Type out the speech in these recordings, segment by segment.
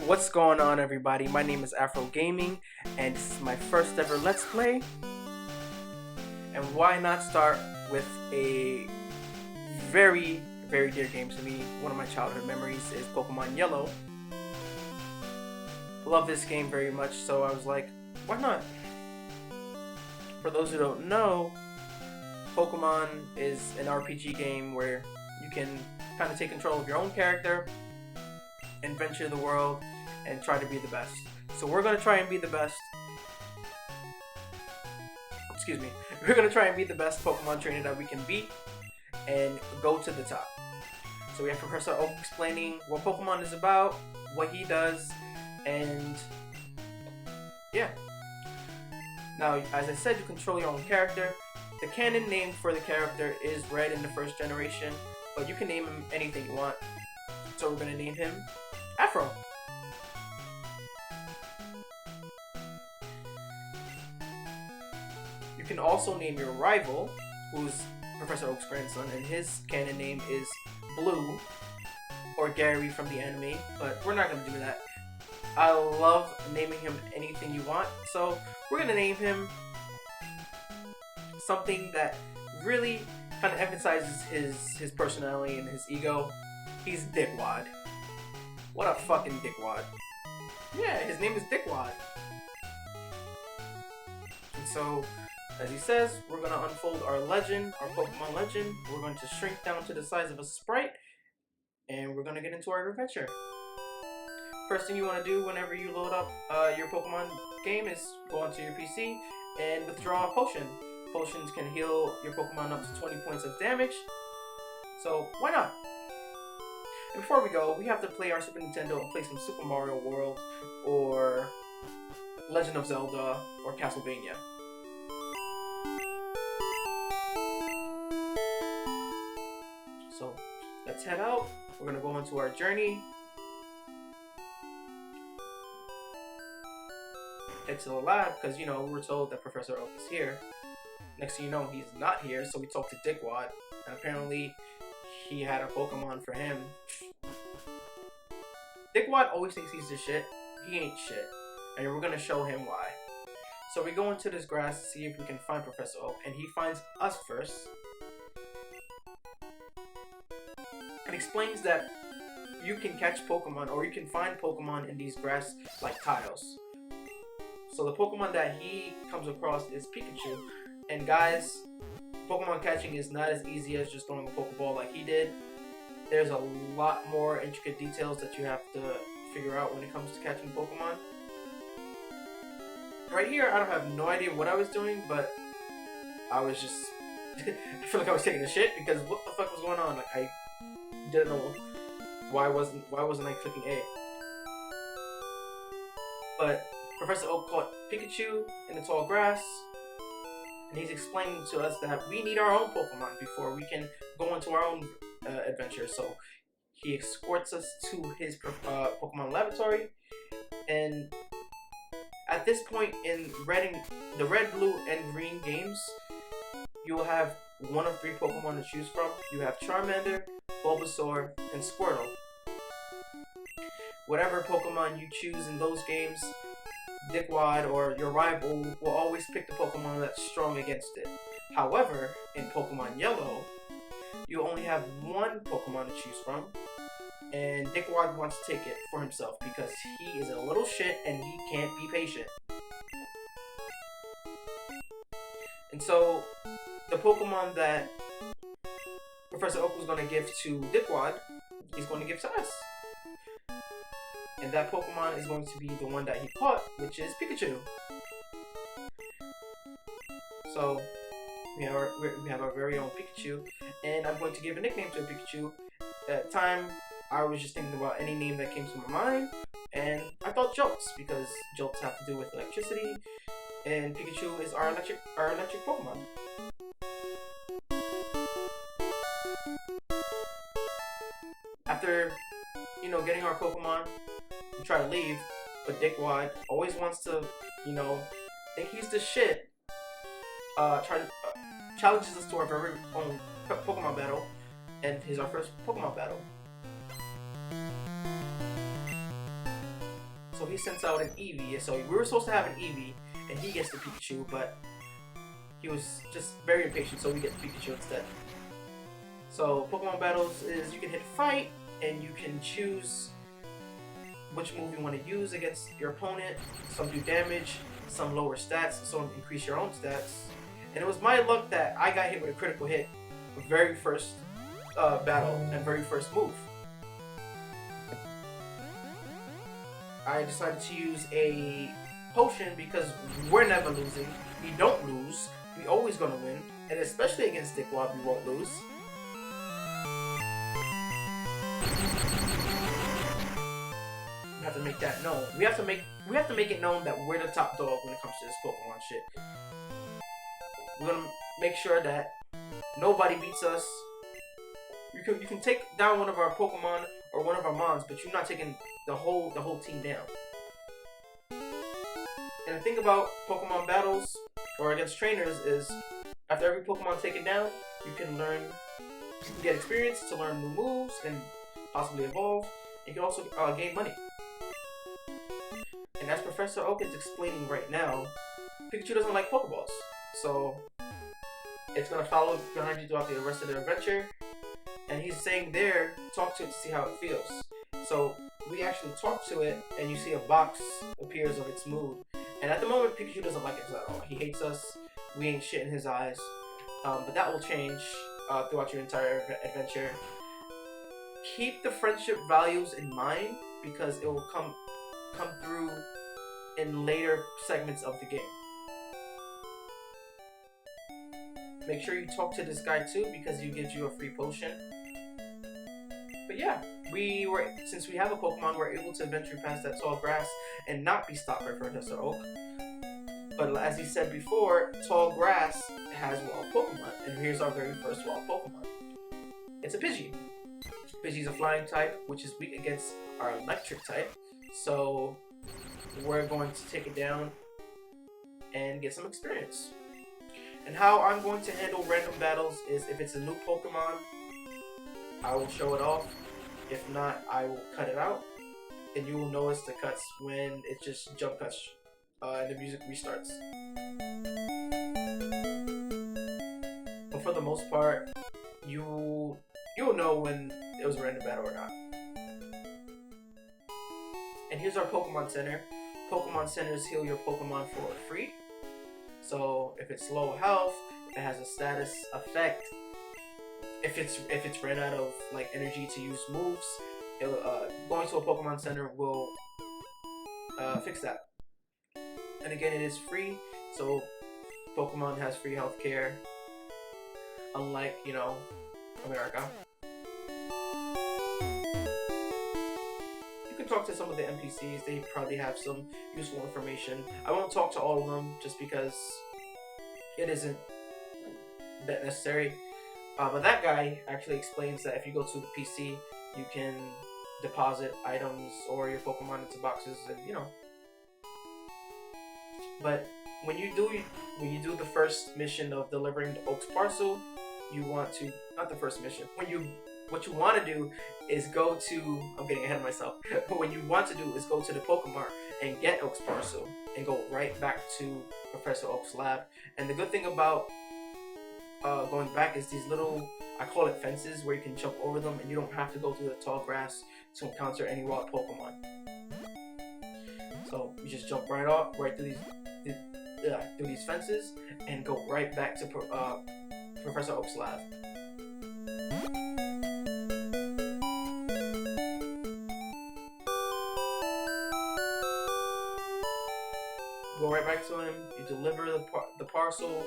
What's going on, everybody? My name is Afro Gaming, and this is my first ever Let's Play. And why not start with a very, very dear game to me? One of my childhood memories is Pokemon Yellow. Love this game very much, so I was like, why not? For those who don't know, Pokemon is an RPG game where you can kind of take control of your own character and venture the world and try to be the best. So we're going to try and be the best. Excuse me. We're going to try and be the best Pokemon trainer that we can beat and go to the top. So we have Professor Oak explaining what Pokemon is about, what he does, and yeah. Now, as I said, you control your own character. The canon name for the character is Red in the first generation, but you can name him anything you want. So we're going to name him Afro. You can also name your rival, who's Professor Oak's grandson, and his canon name is Blue, or Gary from the anime, but we're not going to do that. I love naming him anything you want, so we're going to name him something that really kind of emphasizes his personality and his ego. He's Dickwad. What a fucking dickwad. Yeah, his name is Dickwad. And so, as he says, we're going to unfold our legend, our Pokemon legend. We're going to shrink down to the size of a sprite, and we're going to get into our adventure. First thing you want to do whenever you load up your Pokemon game is go onto your PC and withdraw a potion. Potions can heal your Pokemon up to 20 points of damage, so why not? And before we go, we have to play our Super Nintendo and play some Super Mario World, or Legend of Zelda, or Castlevania. So, let's head out. We're going to go into our journey. Head to the lab, because, you know, we were told that Professor Oak is here. Next thing you know, he's not here, so we talked to Dickwad, and apparently he had a Pokemon for him. Dickwad always thinks he's the shit. He ain't shit. And we're gonna show him why. So we go into this grass to see if we can find Professor Oak, and he finds us first. And explains that you can catch Pokemon, or you can find Pokemon in these grass-like tiles. So the Pokemon that he comes across is Pikachu. And guys, Pokemon catching is not as easy as just throwing a Pokeball like he did. There's a lot more intricate details that you have to figure out when it comes to catching Pokemon. Right here, I don't have no idea what I was doing, but I was just... I feel like I was taking a shit, because what the fuck was going on? Like, I didn't know why wasn't I clicking A. But Professor Oak caught Pikachu in the tall grass, and he's explaining to us that we need our own Pokemon before we can go into our own adventure. So he escorts us to his Pokemon laboratory, and at this point in the red, blue, and green games, you will have one of 3 Pokemon to choose from. You have Charmander, Bulbasaur, and Squirtle. Whatever Pokemon you choose in those games, Dickwad or your rival will always pick the Pokemon that's strong against it. However, in Pokemon Yellow, you only have one Pokemon to choose from, and Dickwad wants to take it for himself because he is a little shit and he can't be patient. And so, the Pokemon that Professor Oak was going to give to Dickwad, he's going to give to us. And that Pokemon is going to be the one that he caught, which is Pikachu. So, we have our very own Pikachu, and I'm going to give a nickname to Pikachu. At the time, I was just thinking about any name that came to my mind, and I thought Jolts, because Jolts have to do with electricity, and Pikachu is our electric Pokemon. After you know, getting our Pokemon, we try to leave, but Dickwad always wants to, you know, think he's the shit. Challenges us to our very own Pokemon battle, and here's our first Pokemon battle. So he sends out an Eevee. So we were supposed to have an Eevee, and he gets the Pikachu, but he was just very impatient, so we get the Pikachu instead. So Pokemon battles is you can hit fight, and you can choose which move you want to use against your opponent. Some do damage, some lower stats, some increase your own stats. And it was my luck that I got hit with a critical hit the very first battle and very first move. I decided to use a potion because we're never losing. We don't lose. We always gonna win, and especially against Dickwad, we won't lose. We have to make that known. We have to make it known that we're the top dog when it comes to this Pokemon shit. We're gonna make sure that nobody beats us. You can take down one of our Pokemon or one of our Mons, but you're not taking the whole team down. And the thing about Pokemon battles or against trainers is after every Pokemon taken down, you can get experience to learn new moves and possibly evolve. You can also gain money. And as Professor Oak is explaining right now, Pikachu doesn't like Pokeballs, so it's gonna follow behind you throughout the rest of the adventure. And he's saying there, talk to it to see how it feels. So we actually talk to it, and you see a box appears of its mood. And at the moment, Pikachu doesn't like us at all. He hates us. We ain't shit in his eyes. But that will change throughout your entire adventure. Keep the friendship values in mind because it will come through in later segments of the game. Make sure you talk to this guy too because he gives you a free potion. But yeah, since we have a Pokemon, we're able to venture past that tall grass and not be stopped by Professor Oak. But as he said before, tall grass has wild Pokemon, and here's our very first wild Pokemon. It's a Pidgey. Pidgey's a flying type, which is weak against our electric type. So we're going to take it down and get some experience. And how I'm going to handle random battles is if it's a new Pokemon, I will show it off. If not, I will cut it out. And you will notice the cuts when it's just jump cuts and the music restarts. But for the most part, you'll know when it was a random battle or not. And here's our Pokemon Center. Pokemon Centers heal your Pokemon for free. So if it's low health, it has a status effect. If it's ran out of like energy to use moves, going to a Pokemon Center will fix that. And again, it is free, so Pokemon has free healthcare, unlike America. You can talk to some of the NPCs; they probably have some useful information. I won't talk to all of them just because it isn't that necessary. But that guy actually explains that if you go to the PC, you can deposit items or your Pokemon into boxes, and But when you do the first mission of delivering the Oak's parcel, not the first mission. What you want to do is go to. I'm getting ahead of myself. But what you want to do is go to the Pokemon and get Oak's parcel and go right back to Professor Oak's lab. And the good thing about going back is these little, I call it fences, where you can jump over them and you don't have to go through the tall grass to encounter any wild Pokemon. So you just jump right through these fences and go right back to Professor Oak's lab. Go right back to him, you deliver the parcel.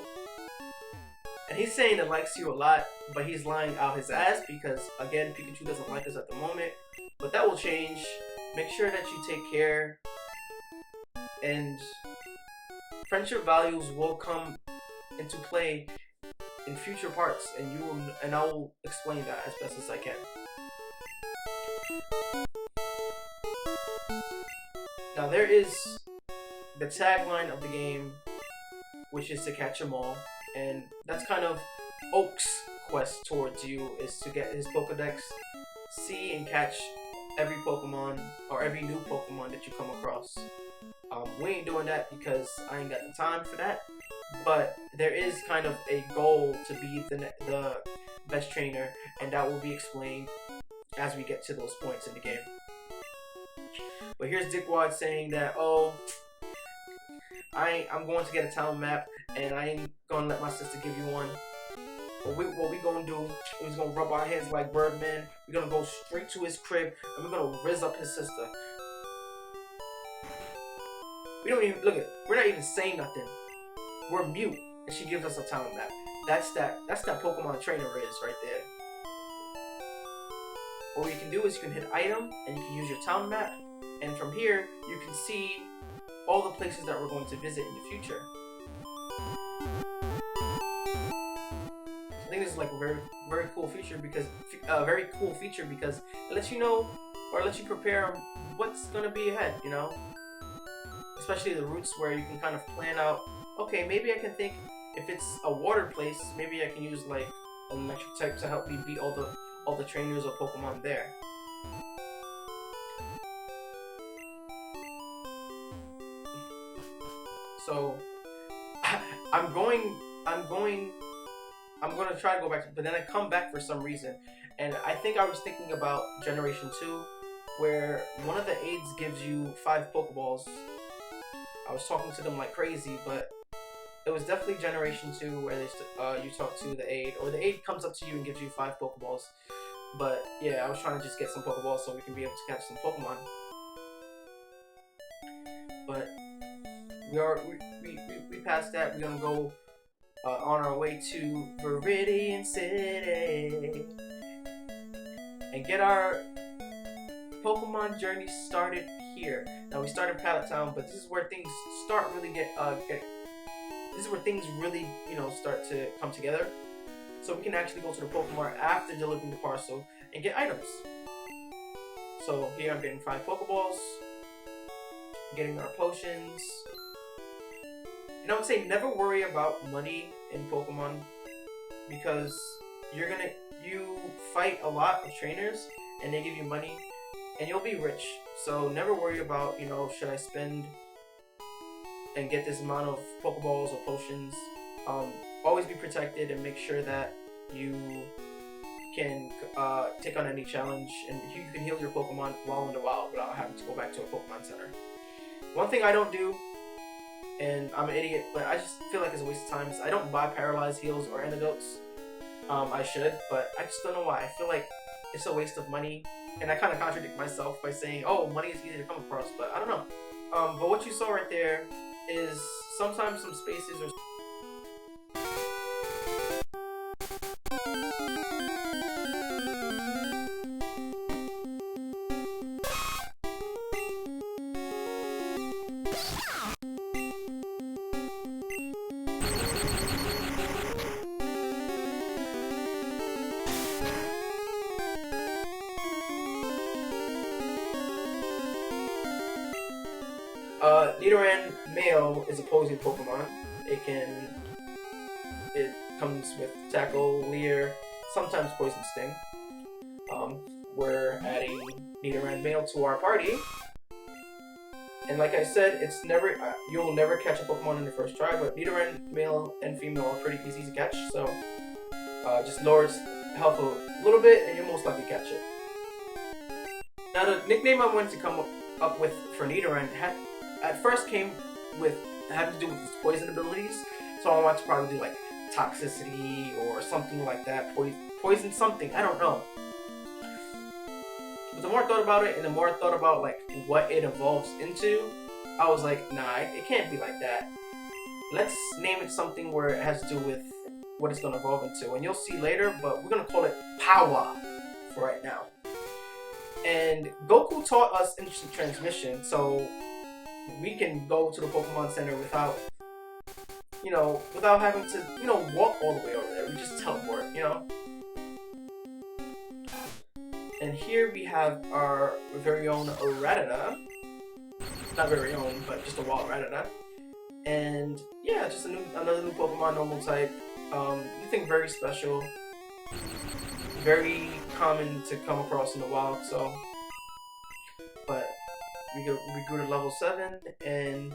And he's saying it likes you a lot, but he's lying out his ass because, again, Pikachu doesn't like us at the moment. But that will change. Make sure that you take care. And friendship values will come into play in future parts, and I will explain that as best as I can. Now there is the tagline of the game, which is to catch them all, and that's kind of Oak's quest towards you, is to get his Pokedex, see and catch every Pokemon or every new Pokemon that you come across. We ain't doing that because I ain't got the time for that, but there is kind of a goal to be the best trainer, and that will be explained as we get to those points in the game. But here's Dickwad saying that, oh, I'm going to get a town map, and I ain't gonna let my sister give you one. What we gonna do is gonna rub our heads like Birdman. We're gonna go straight to his crib, and we're gonna rizz up his sister. We don't even, look at, we're not even saying nothing. We're mute, and she gives us a town map. That's that Pokemon trainer is right there. What you can do is you can hit item, and you can use your town map, and from here you can see all the places that we're going to visit in the future. I think this is like a very cool feature because it lets you know, or lets you prepare what's gonna be ahead, you know. Especially the routes where you can kind of plan out, okay, maybe I can think if it's a water place, maybe I can use like an electric type to help me beat all the trainers or Pokemon there. So I'm gonna try to go back, but then I come back for some reason, and I think I was thinking about Generation 2, where one of the aides gives you 5 Pokeballs. I was talking to them like crazy, but it was definitely Generation 2 where you talk to the aide, or the aide comes up to you and gives you 5 Pokeballs. But yeah, I was trying to just get some Pokeballs so we can be able to catch some Pokemon. But we passed that. We're gonna go on our way to Viridian City and get our Pokemon journey started here. Now we started Pallet Town, but this is where things start really this is where things really, you know, start to come together. So we can actually go to the Pokemon after delivering the parcel and get items. So here I'm getting 5 Pokeballs, getting our potions. And I would say never worry about money in Pokemon, because you fight a lot of trainers and they give you money and you'll be rich. So never worry about, you know, should I spend and get this amount of Pokeballs or potions. Always be protected and make sure that you can take on any challenge, and you can heal your Pokemon while in the wild without having to go back to a Pokemon Center. One thing I don't do, and I'm an idiot, but I just feel like it's a waste of time, is I don't buy paralyzed heals or antidotes. I should, but I just don't know why. I feel like it's a waste of money, and I kind of contradict myself by saying, oh, money is easy to come across, but I don't know. But what you saw right there is sometimes some spaces are Nidoran male is a poison Pokemon. It comes with Tackle, Leer, sometimes Poison Sting. We're adding Nidoran male to our party, and like I said, it's never you'll never catch a Pokemon in the first try. But Nidoran male and female are pretty easy to catch, so just lowers health a little bit, and you'll most likely catch it. Now, the nickname I wanted to come up with for Nidoran at first came with having to do with his poison abilities, so I want to probably do like toxicity or something like that, poison something, I don't know. But the more I thought about it, and the more I thought about like what it evolves into, I was like, nah, it can't be like that. Let's name it something where it has to do with what it's going to evolve into, and you'll see later, but we're going to call it Power for right now. And Goku taught us instant transmission, so we can go to the Pokemon Center without having to, walk all the way over there. We just teleport, And here we have our very own Rattata. Not very own, but just a wild Rattata. And yeah, just another new Pokemon, normal type. Nothing very special. Very common to come across in the wild, so. But we grew to level 7, and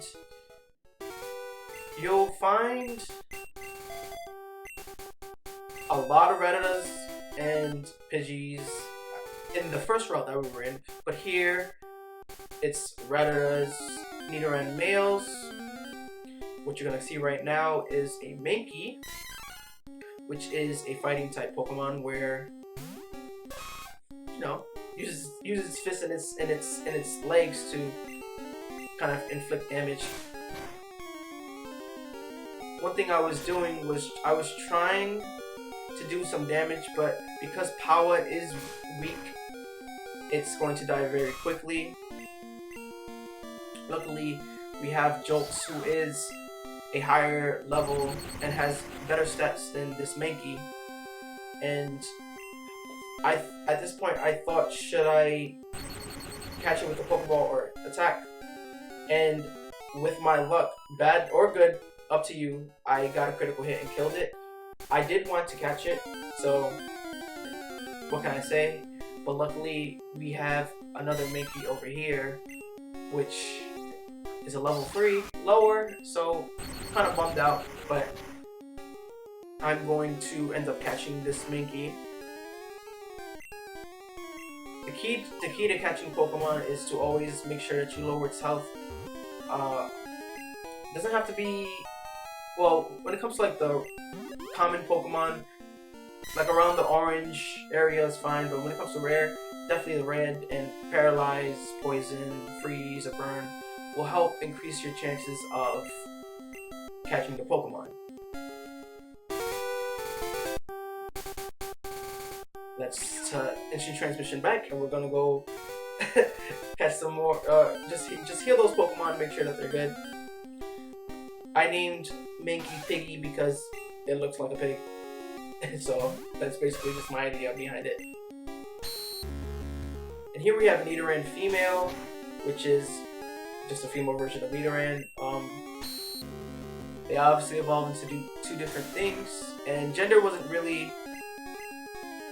you'll find a lot of Rattatas and Pidgeys in the first route that we were in, but here it's Rattatas, Nidoran males. What you're gonna see right now is a Mankey, which is a fighting type Pokemon where, you know, uses its fists and its legs to kind of inflict damage. One thing I was doing was I was trying to do some damage, but because Power is weak, it's going to die very quickly. Luckily, we have Jolts, who is a higher level and has better stats than this Mankey. And at this point, I thought, should I catch it with a Pokeball or attack? And with my luck, bad or good, up to you, I got a critical hit and killed it. I did want to catch it, so what can I say? But luckily, we have another Mankey over here, which is a level 3 lower, so kind of bummed out, but I'm going to end up catching this Mankey. The key to catching Pokemon is to always make sure that you lower its health. Doesn't have to be, well, when it comes to like the common Pokemon, like around the orange area is fine, but when it comes to rare, definitely the red and paralyze, poison, freeze, or burn will help increase your chances of catching the Pokemon. Let's instant transmission back, and we're gonna go catch some more. Just heal those Pokemon, make sure that they're good. I named Mankey Piggy because it looks like a pig. So that's basically just my idea behind it. And here we have Nidoran female, which is just a female version of Nidoran. They obviously evolved into two different things, and gender wasn't really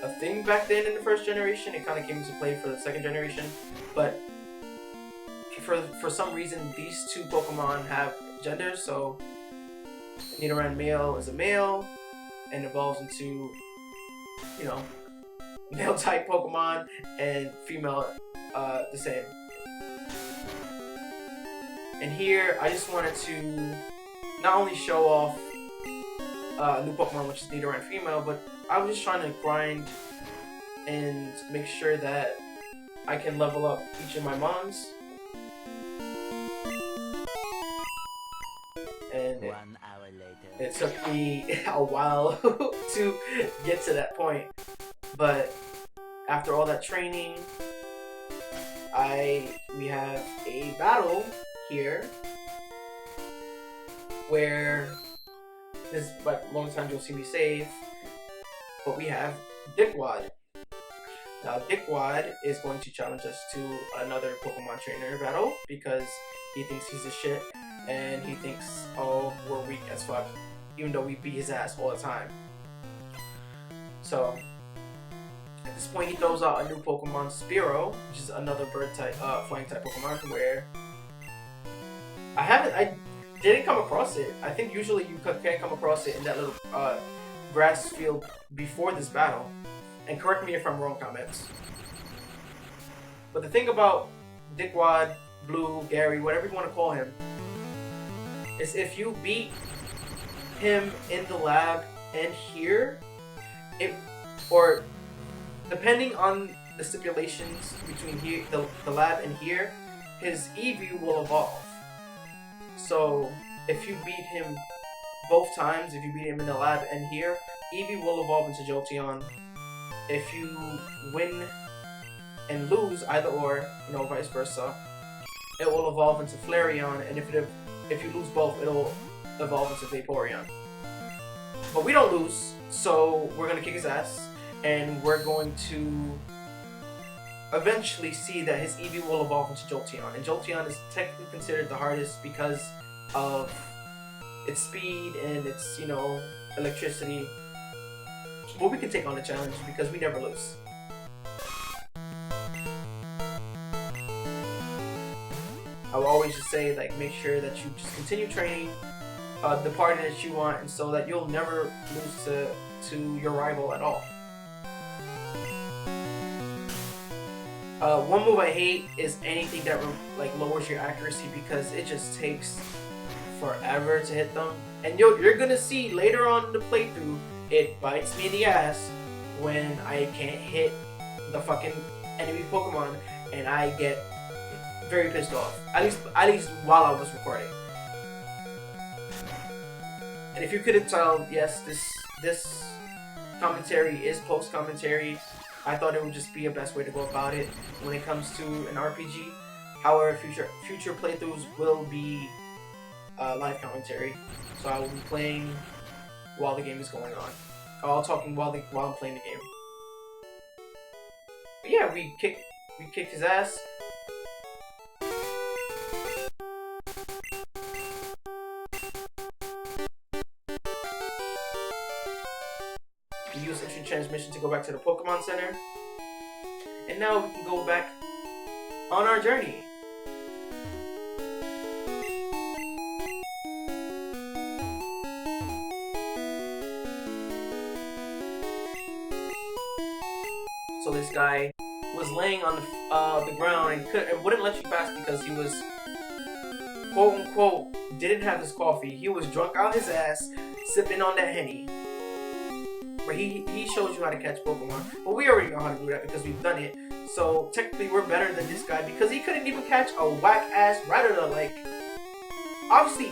a thing back then in the first generation. It kind of came into play for the second generation, but for some reason these two Pokemon have genders. So Nidoran male is a male and evolves into, you know, male type Pokemon, and female the same. And here I just wanted to not only show off a new Pokemon, which is Nidoran female, but I was just trying to grind and make sure that I can level up each of my Mons. And 1 hour later. it took me a while to get to that point. But after all that training, we have a battle here where this is like a long time you'll see me save, but we have Dickwad. Now Dickwad is going to challenge us to another Pokemon trainer battle because he thinks he's a shit and he thinks, oh, we're weak as fuck, even though we beat his ass all the time. So at this point he throws out a new Pokemon, Spearow, which is another bird type, flying type Pokemon, where I didn't come across it. I think usually you can come across it in that little grass field before this battle. And correct me if I'm wrong, comments. But the thing about Dickwad, Blue, Gary, whatever you want to call him, is if you beat him in the lab and here, or depending on the stipulations between here, the lab and here, his Eevee will evolve. So if you beat him both times, if you beat him in the lab and here, Eevee will evolve into Jolteon. If you win and lose either or, you know, vice versa, it will evolve into Flareon, and if you lose both, it'll evolve into Vaporeon. But we don't lose, so we're gonna kick his ass, and we're going to eventually see that his Eevee will evolve into Jolteon, and Jolteon is technically considered the hardest because of its speed and its, you know, electricity. But we can take on the challenge because we never lose. I will always just say, like, make sure that you just continue training the party that you want, and so that you'll never lose to your rival at all. One move I hate is anything that like lowers your accuracy, because it just takes forever to hit them. And you're gonna see later on in the playthrough, it bites me in the ass when I can't hit the fucking enemy Pokemon, and I get very pissed off. At least while I was recording. And if you couldn't tell, yes, this commentary is post commentary. I thought it would just be a best way to go about it when it comes to an RPG. However, future playthroughs will be live commentary, so I will be playing while the game is going on. I'll talking while I'm playing the game. But yeah, we kicked his ass. We use instant transmission to go back to the Pokemon Center. And now we can go back on our journey. So this guy was laying on the ground and wouldn't let you pass because he was, quote unquote, didn't have his coffee. He was drunk out his ass, sipping on that Henny. But he shows you how to catch Pokemon. But we already know how to do that because we've done it. So technically we're better than this guy because he couldn't even catch a whack ass Rattata. Like, obviously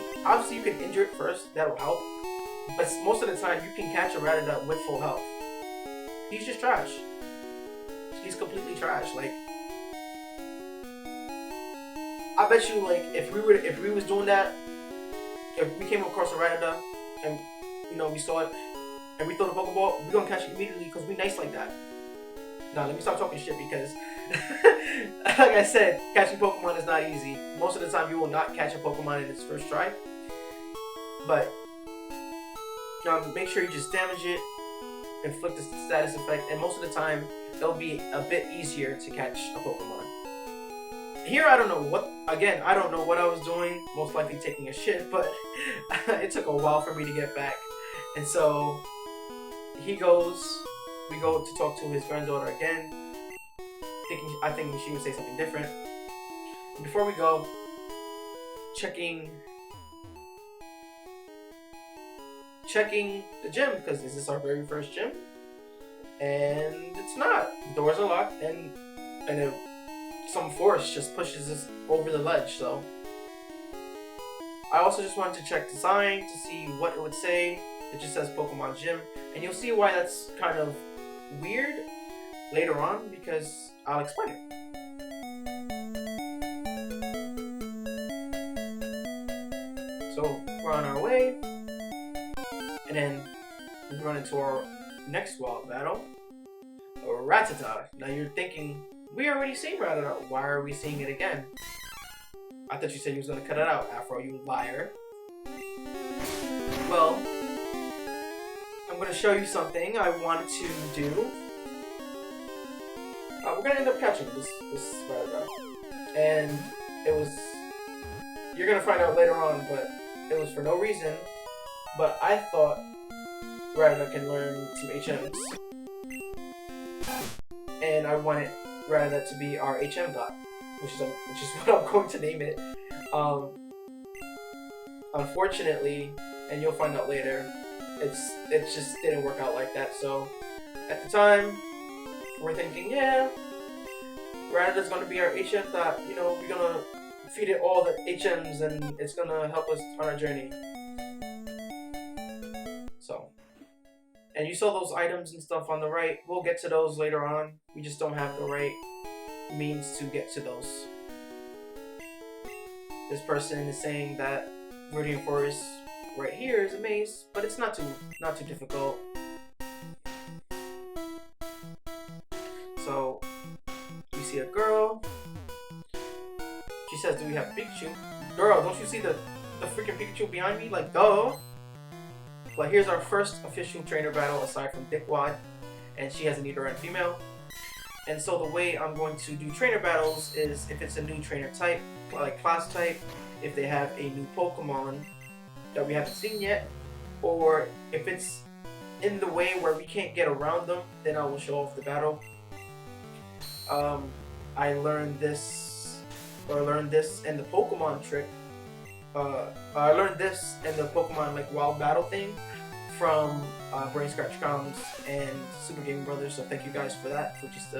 you can injure it first, that'll help. But most of the time you can catch a Rattata with full health. He's just trash. He's completely trash. Like, I bet you, like, if we was doing that, if we came across a Rattata and, you know, we saw it and we throw the Pokeball, we're gonna catch it immediately because we nice like that. Now let me stop talking shit because like I said, catching Pokemon is not easy. Most of the time you will not catch a Pokemon in its first try. But make sure you just damage it, inflict the status effect, and most of the time it'll be a bit easier to catch a Pokemon. Here I don't know what I was doing, most likely taking a shit, but it took a while for me to get back. And so we go to talk to his granddaughter again, I think she would say something different. And before we go, checking the gym, because this is our very first gym. And it's not. The doors are locked, and some force just pushes us over the ledge. So I also just wanted to check the sign to see what it would say. It just says Pokemon Gym, and you'll see why that's kind of weird later on, because I'll explain it. So we're on our way, and then we run into our next wild battle, Rattata. Now you're thinking, we already seen Rattata, why are we seeing it again? I thought you said you was gonna cut it out, Afro, you liar. Well, I'm gonna show you something I wanted to do. We're gonna end up catching this Rattata, and you're gonna find out later on, but it was for no reason. But I thought Rattata can learn some HMs, and I wanted Rattata to be our HM dot, which is what I'm going to name it. Unfortunately, and you'll find out later, it just didn't work out like that. So at the time, we're thinking, yeah, Rattata's gonna be our HM dot. You know, we're gonna feed it all the HMs, and it's gonna help us on our journey. So, and you saw those items and stuff on the right. We'll get to those later on. We just don't have the right means to get to those. This person is saying that Viridian Forest right here is a maze, but it's not too difficult. So you see She says, do we have Pikachu? Girl, don't you see the freaking Pikachu behind me? Like, duh. But here's our first official trainer battle aside from Dickwad. And she has a Nidoran female. And so the way I'm going to do trainer battles is if it's a new trainer type, like class type, if they have a new Pokemon that we haven't seen yet, or if it's in the way where we can't get around them, then I will show off the battle. I learned this in the Pokemon trick. I learned this in the Pokemon like Wild Battle thing from Brain Scratch Coms and Super Gaming Brothers. So thank you guys for that, for just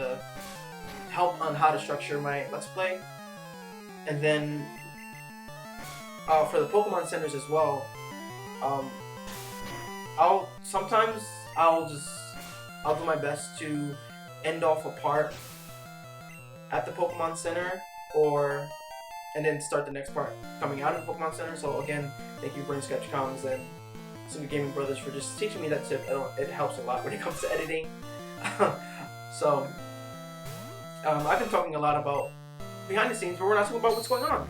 help on how to structure my Let's Play. And then for the Pokemon centers as well, I'll do my best to end off a part at the Pokemon Center, and then start the next part coming out of the Pokemon Center. So again, thank you Brain Sketch Coms and Super Gaming Brothers for just teaching me that tip. It helps a lot when it comes to editing. So I've been talking a lot about behind the scenes, but we're not talking about what's going on.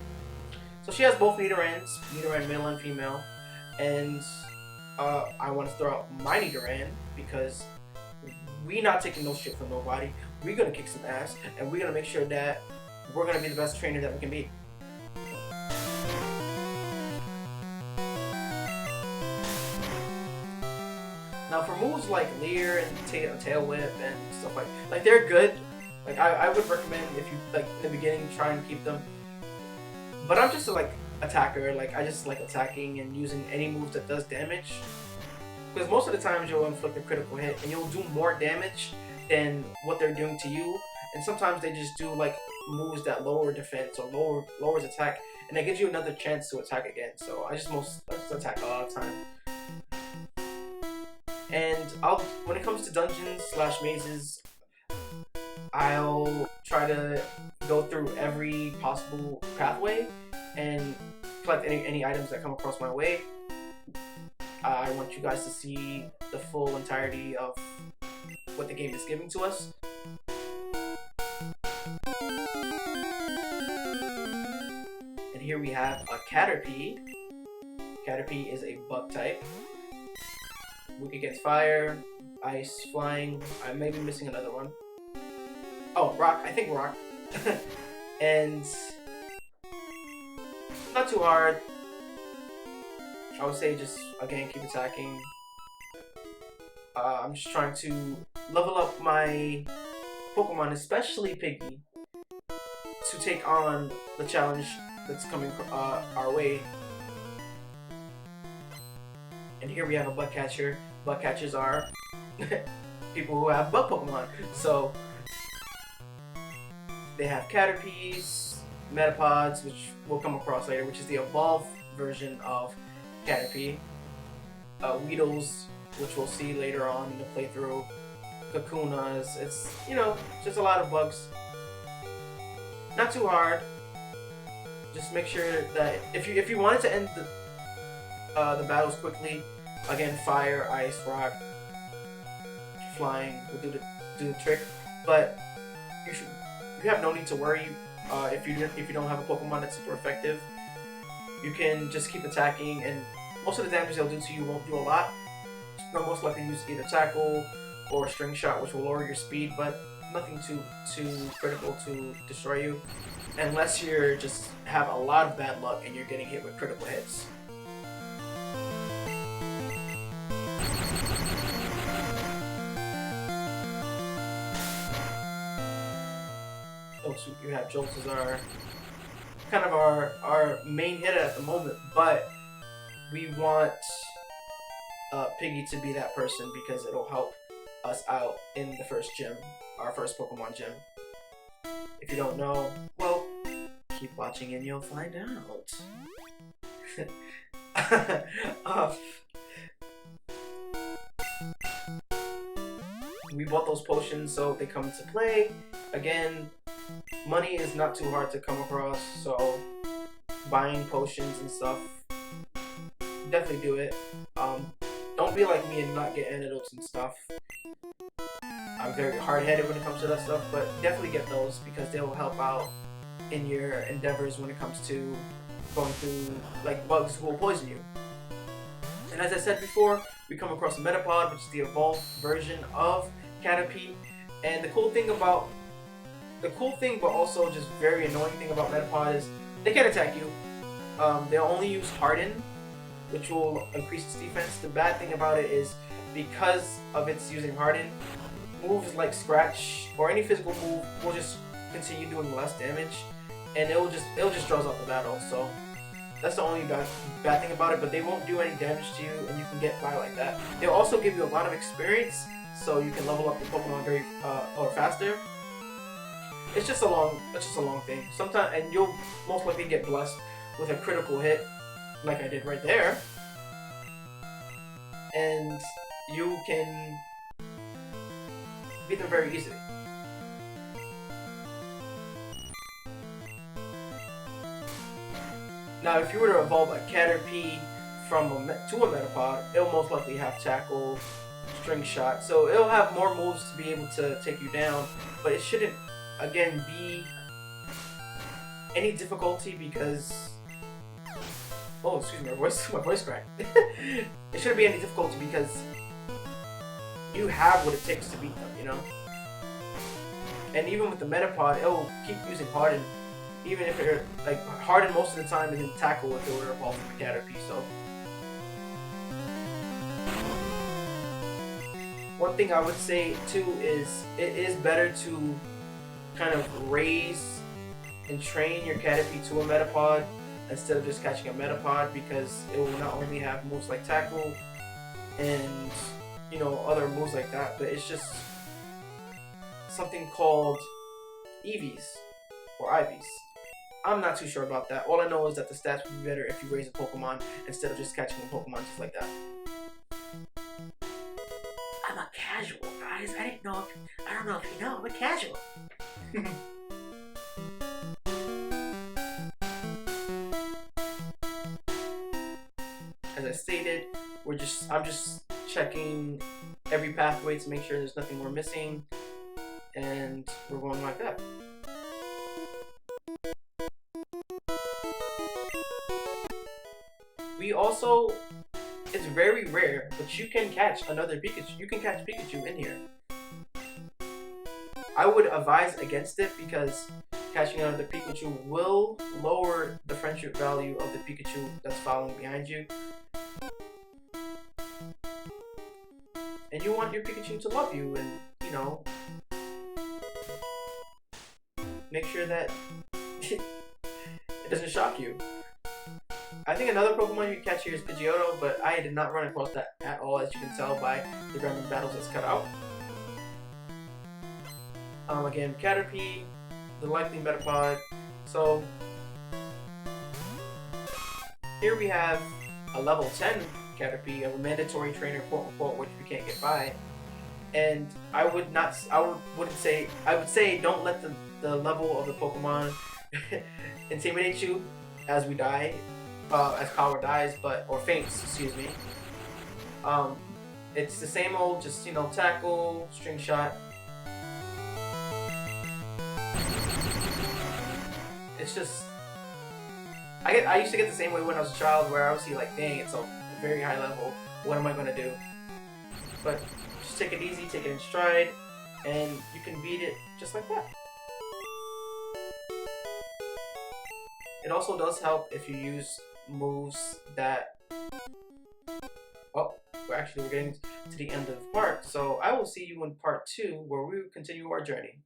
So she has both Nidorans, Nidoran male and female, and I want to throw out my Nidoran because we not taking no shit from nobody. We're gonna kick some ass, and we're gonna make sure that we're gonna be the best trainer that we can be. Now for moves like Leer and Tail Whip and stuff like they're good. Like I would recommend if you like in the beginning try and keep them. But I'm just a like attacker. Like I just like attacking and using any move that does damage. Because most of the times you'll inflict a critical hit and you'll do more damage than what they're doing to you. And sometimes they just do like moves that lower defense or lowers attack, and that gives you another chance to attack again. So I just attack a lot of time. And when it comes to dungeons / mazes, I'll try to go through every possible pathway and collect any items that come across my way. I want you guys to see the full entirety of what the game is giving to us. And here we have a Caterpie. Caterpie is a bug type. Weak against fire, ice, flying. I may be missing another one. Oh, rock. I think rock. And not too hard. I would say just, again, keep attacking. I'm just trying to level up my Pokemon, especially Piggy, to take on the challenge that's coming our way. And here we have a bug catcher. Bug catchers are people who have bug Pokemon. So they have Caterpies, Metapods, which we'll come across later, which is the evolved version of Caterpie. Weedles, which we'll see later on in the playthrough. Kakunas. It's, you know, just a lot of bugs. Not too hard. Just make sure that if you wanted to end the battles quickly, again, fire, ice, rock, flying will do the trick. But you have no need to worry if you don't have a Pokemon that's super effective. You can just keep attacking, and most of the damage they'll do to you won't do a lot. They'll most likely use either tackle or string shot, which will lower your speed, but nothing too critical to destroy you, unless you just have a lot of bad luck and you're getting hit with critical hits. You have Jolts as our main hitter at the moment, but we want Piggy to be that person because it'll help us out in the first gym, our first Pokemon gym. If you don't know, well, keep watching and you'll find out. We bought those potions so they come into play. Again, money is not too hard to come across, so buying potions and stuff, definitely do it. Don't be like me and not get antidotes and stuff. I'm very hard-headed when it comes to that stuff, but definitely get those because they will help out in your endeavors when it comes to going through like bugs who will poison you. And as I said before, we come across a Metapod, which is the evolved version of Caterpie. And the cool thing, but also just very annoying thing about Metapod is they can't attack you. They'll only use Harden, which will increase its defense. The bad thing about it is because of its using Harden, moves like Scratch or any physical move will just continue doing less damage, and it'll just draws out the battle. So that's the only bad thing about it. But they won't do any damage to you, and you can get by like that. They'll also give you a lot of experience, so you can level up your Pokemon very or faster. It's just a long thing. Sometimes, and you'll most likely get blessed with a critical hit, like I did right there, and you can beat them very easily. Now, if you were to evolve a Caterpie to a Metapod, it'll most likely have Tackle, String Shot, so it'll have more moves to be able to take you down, but it shouldn't, again, be any difficulty because... Oh, excuse me, my voice cracked. It shouldn't be any difficulty because you have what it takes to beat them, you know? And even with the Metapod, it'll keep using Harden, even if it like Harden most of the time, and then Tackle if it were to evolve from a Caterpie. So one thing I would say too is it is better to kind of raise and train your Caterpie to a Metapod instead of just catching a Metapod, because it will not only have moves like Tackle and, you know, other moves like that, but it's just something called EVs or IVs. I'm not too sure about that. All I know is that the stats would be better if you raise a Pokemon instead of just catching a Pokemon just like that. I'm a casual, guys. I don't know if you know, I'm a casual. As I stated, I'm just checking every pathway to make sure there's nothing we're missing, and we're going like that. We also, it's very rare, but you can catch another Pikachu. You can catch Pikachu in here. I would advise against it because catching another Pikachu will lower the friendship value of the Pikachu that's following behind you. And you want your Pikachu to love you and, you know, make sure that it doesn't shock you. I think another Pokemon you can catch here is Pidgeotto, but I did not run across that at all, as you can tell by the random battles that's cut out. Again, Caterpie, the likely Metapod. So here we have a level 10 Caterpie, a mandatory trainer, quote unquote, which we can't get by. And I would say don't let the level of the Pokemon intimidate you as we die, as Power dies, or faints, excuse me. It's the same old, just, you know, Tackle, String Shot. It's just, I used to get the same way when I was a child, where I would see like, dang, it's a very high level, what am I gonna do? But just take it easy, take it in stride, and you can beat it just like that. It also does help if you use moves that... Oh, we're getting to the end of the part, so I will see you in part 2, where we will continue our journey.